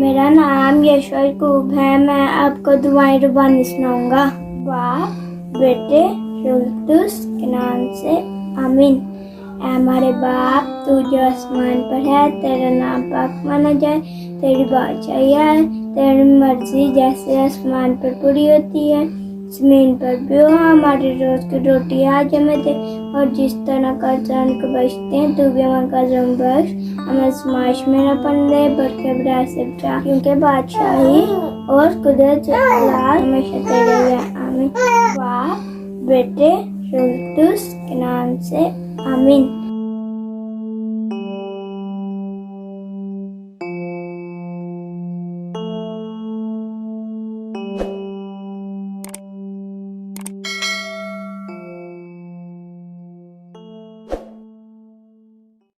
मेरा नाम यशवंत है। मैं आपको दुआएं रुबानी सुनाऊंगा। बाप बेटे रुल्तुस के नाम से आमीन। ऐ हमारे बाप, तू जो आसमान पर है, तेरा नाम पाक माना जाए, तेरी बादशाही है, तेरी मर्जी जैसे आसमान पर पूरी होती है जमीन पर भी हो। हमारी रोज की रोटी आज हमें दे, और जिस तरह कर्जा को बचते हैं तू भी हमारा कर्जा बख्श, हमें समाज में न पन दे बल्कि बुराई से बचा, क्योंकि बादशाही और कुदरत हमेशा तेरे ही है। आमीन। बाप बेटे रुल्तुस के नाम से आमीन।